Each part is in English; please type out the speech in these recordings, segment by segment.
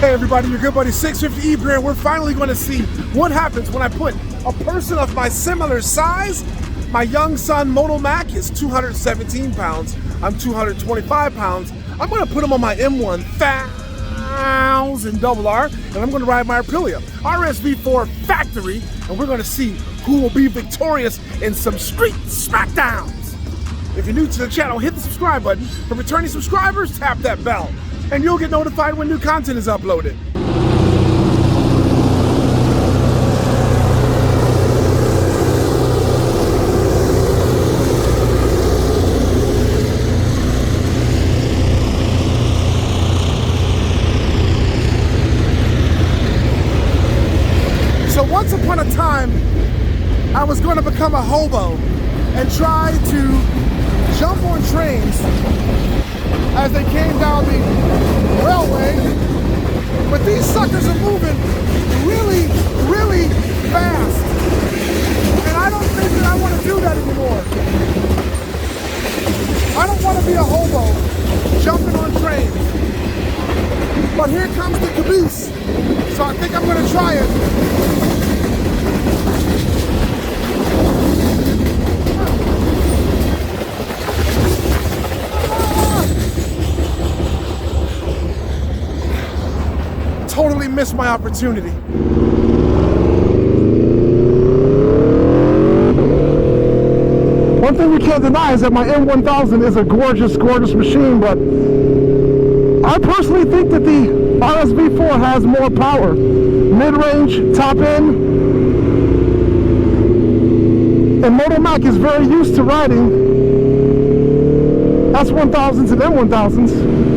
Hey everybody, your good buddy 650 Eve here, and we're finally going to see what happens when I put a person of my similar size. My young son MotoMac is 217 pounds, I'm 225 pounds. I'm going to put him on my M1000 RR, and I'm going to ride my Aprilia RSV4 Factory, and we're going to see who will be victorious in some street smackdowns. If you're new to the channel, hit the subscribe button. For returning subscribers, tap that bell, and you'll get notified when new content is uploaded. So once upon a time, I was going to become a hobo and try to jump on trains as they came down the railway, but these suckers are moving really, really fast, and I don't think that I want to do that anymore. I don't want to be a hobo jumping on trains, but here comes the caboose, so I think I'm going to try it. Totally missed my opportunity. One thing we can't deny is that my M1000 is a gorgeous, gorgeous machine, but I personally think that the RSV4 has more power. Mid-range, top end, and MotoMac is very used to riding S1000s and M1000s.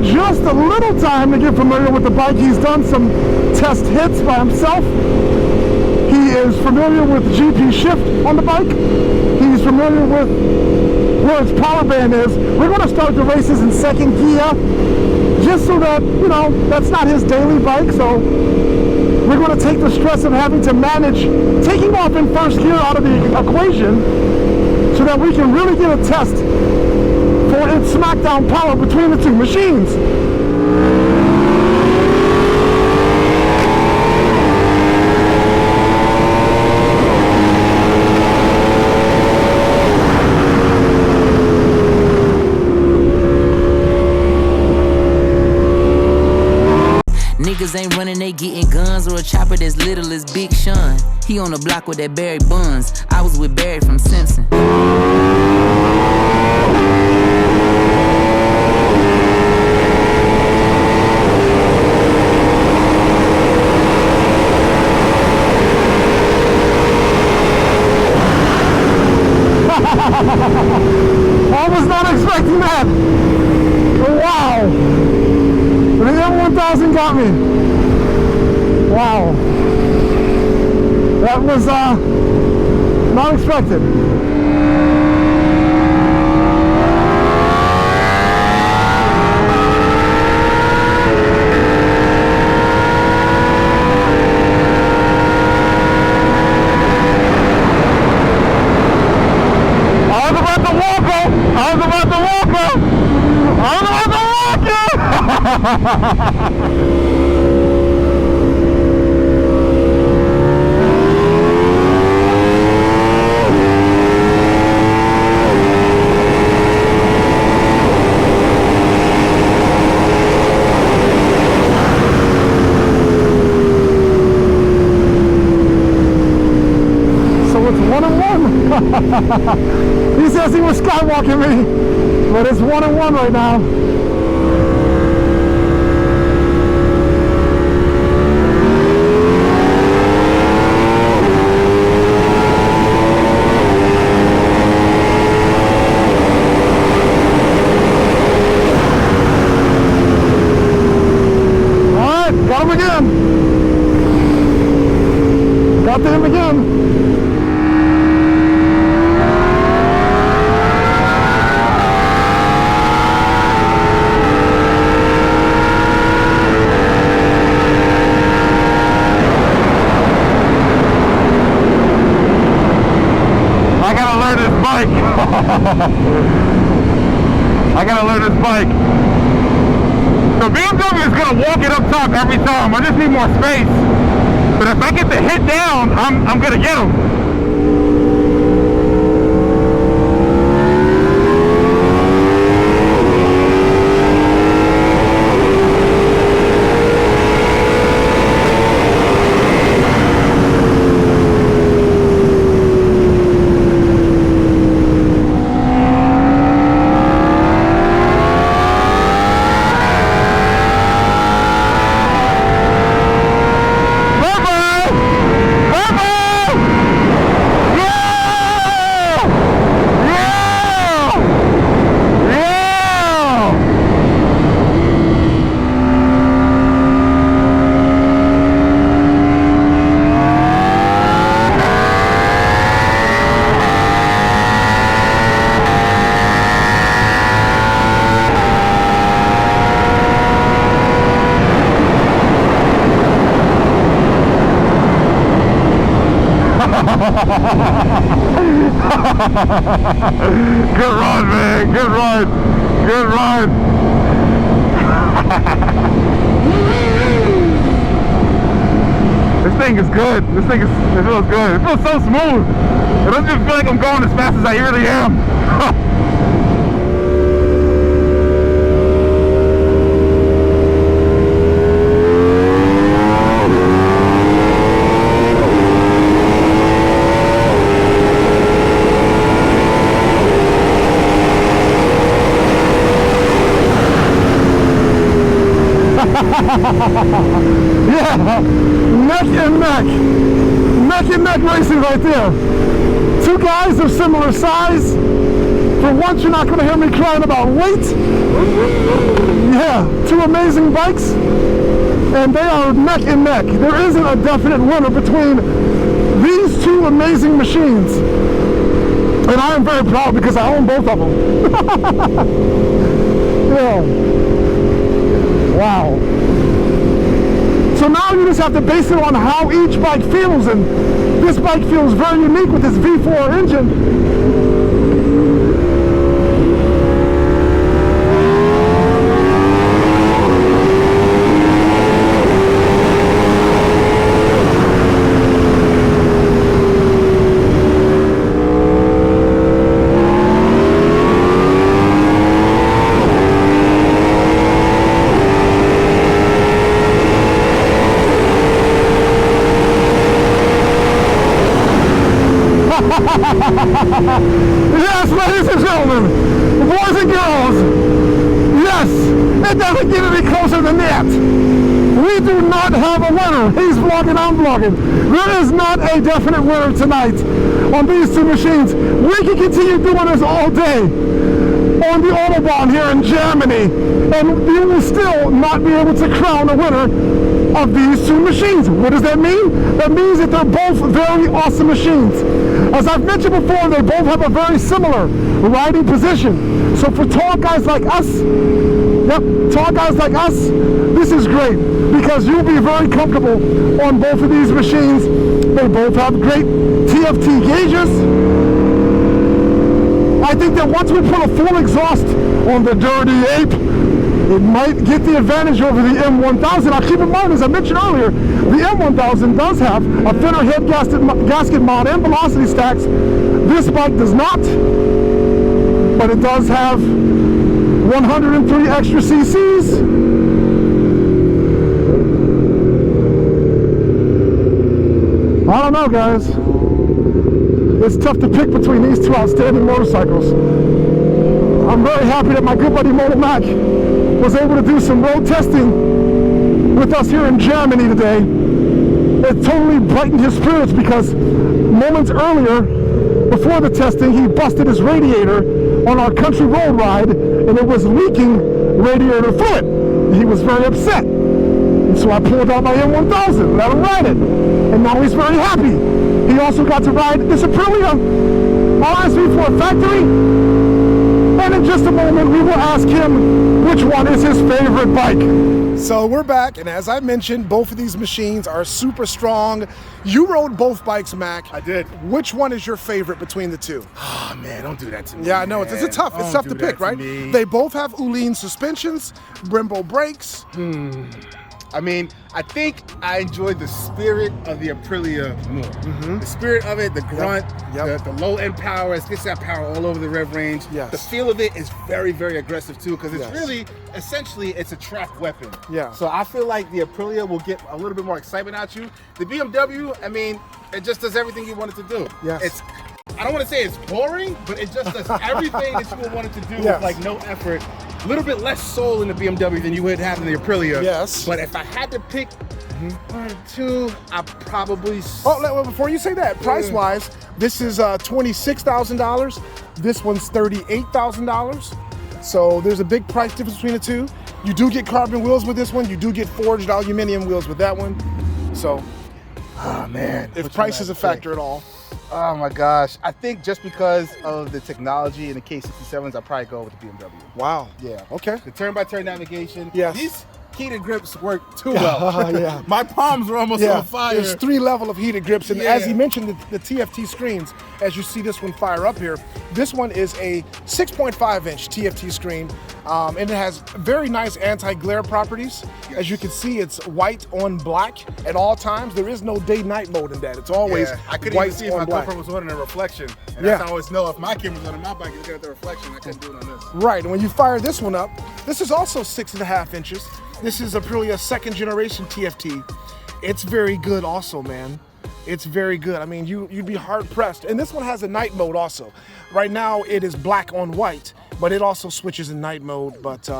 Just a little time to get familiar with the bike. He's done some test hits by himself. He is familiar with GP shift on the bike. He's familiar with where its power band is. We're going to start the races in second gear, just so that, you know, that's not his daily bike. So we're going to take the stress of having to manage taking off in first gear out of the equation, so that we can really get a test for its smackdown power between the two machines. Niggas ain't running, they getting guns or a chopper that's little as Big Sean. He on the block with that Barry Buns. I was with Barry from Simpson. I was not expecting that. Wow. The M1000 got me. Wow. That was not expected. He says he was skywalking me, but it's 1-1 right now. All right, got him again. Got him again. bike. I gotta learn this bike. So BMW is gonna walk it up top every time. I just need more space. But if I get the hit down, I'm gonna get him. Good run, man. Good run. Good run. This thing is good. It feels good. It feels so smooth. It doesn't even feel like I'm going as fast as I really am. Yeah, neck and neck racing right there. Two guys of similar size. For once, you're not going to hear me crying about weight. Yeah, two amazing bikes, and they are neck and neck. There isn't a definite winner between these two amazing machines, and I am very proud because I own both of them. Yeah. Wow. So now you just have to base it on how each bike feels, and this bike feels very unique with this V4 engine. Yes, ladies and gentlemen, boys and girls, yes, it doesn't get any closer than that. We do not have a winner. He's vlogging, I'm vlogging. There is not a definite winner tonight on these two machines. We can continue doing this all day on the Autobahn here in Germany, and we will still not be able to crown a winner of these two machines. What does that mean? That means that they're both very awesome machines. As I've mentioned before, they both have a very similar riding position. So for tall guys like us, this is great because you'll be very comfortable on both of these machines. They both have great TFT gauges. I think that once we put a full exhaust on the Dirty Ape, it might get the advantage over the M1000. Now keep in mind, as I mentioned earlier, the M1000 does have a thinner head gasket mod and velocity stacks. This bike does not, but it does have 103 extra cc's. I don't know, guys. It's tough to pick between these two outstanding motorcycles. I'm very happy that my good buddy MotoMac was able to do some road testing with us here in Germany today. It totally brightened his spirits because moments earlier, before the testing, he busted his radiator on our country road ride, and it was leaking radiator fluid. He was very upset. And so I pulled out my M1000, let him ride it, and now he's very happy. He also got to ride this Aprilia RSV4 Factory, and in just a moment we will ask him which one is his favorite bike. So we're back, and as I mentioned, both of these machines are super strong. You rode both bikes, Mac. I did. Which one is your favorite between the two? Oh man, don't do that to me. Yeah, I know, it's tough to pick, right? They both have Uline suspensions, Brembo brakes. I mean, I think I enjoyed the spirit of the Aprilia more. The spirit of it, the grunt, the low end power. It gets that power all over the rev range. Yes. The feel of it is very, very aggressive too, because it's really, essentially, it's a tracked weapon. Yeah. So I feel like the Aprilia will get a little bit more excitement out you. The BMW, I mean, it just does everything you want it to do. Yes. I don't want to say it's boring, but it just does everything that you would want it to do with like no effort. A little bit less soul in the BMW than you would have in the Aprilia. Yes. But if I had to pick one or two, I'd probably... Oh, before you say that, price-wise, this is $26,000. This one's $38,000. So there's a big price difference between the two. You do get carbon wheels with this one. You do get forged aluminum wheels with that one. So, oh man, if price is a factor at all. Oh my gosh. I think just because of the technology in the K67s, I'd probably go with the BMW. Wow. Yeah. Okay. The turn-by-turn navigation. Yes. These heated grips work too well. Yeah. My palms were almost on fire. There's 3 levels of heated grips, and as he mentioned, the TFT screens, as you see this one fire up here, this one is a 6.5-inch TFT screen, and it has very nice anti-glare properties. Yes. As you can see, it's white on black at all times. There is no day-night mode in that. It's always I couldn't white even see if my black. GoPro was on a reflection. And that's how I always know if my camera's on my bike, it's got the reflection. I couldn't do it on this. Right, and when you fire this one up, this is also 6.5 inches. This is Aprilia's 2nd generation TFT. It's very good also, man. It's very good. I mean, you'd be hard pressed. And this one has a night mode also. Right now it is black on white, but it also switches in night mode. But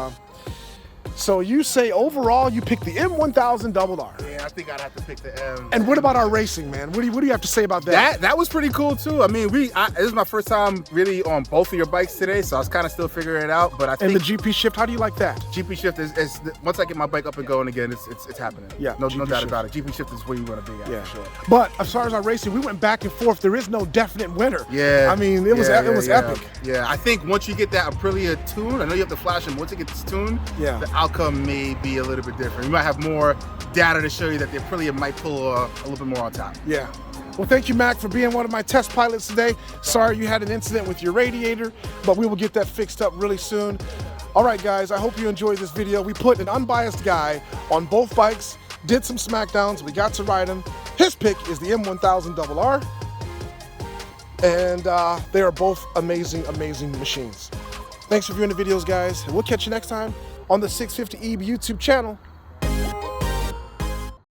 so you say overall you pick the M1000RR. Yeah, I think I'd have to pick the M. And what about our racing, man? What do you have to say about that? That was pretty cool too. I mean, this is my first time really on both of your bikes today, so I was kind of still figuring it out. But I think and the GP Shift, how do you like that? GP Shift is once I get my bike up and going again, it's happening. Yeah, no doubt about it. GP Shift is where you want to be at, for sure. But as far as our racing, we went back and forth. There is no definite winner. Yeah. I mean, it was epic. Yeah, I think once you get that Aprilia tune, I know you have to flash them. Once it gets tuned, the outcome may be a little bit different. You might have more data to show you that the Aprilia might pull a little bit more on top. Yeah. Well, thank you, Mac, for being one of my test pilots today. Sorry you had an incident with your radiator, but we will get that fixed up really soon. All right, guys, I hope you enjoyed this video. We put an unbiased guy on both bikes, did some smackdowns, we got to ride him. His pick is the M1000RR, and they are both amazing, amazing machines. Thanks for viewing the videos, guys, and we'll catch you next time on the 650 EB YouTube channel.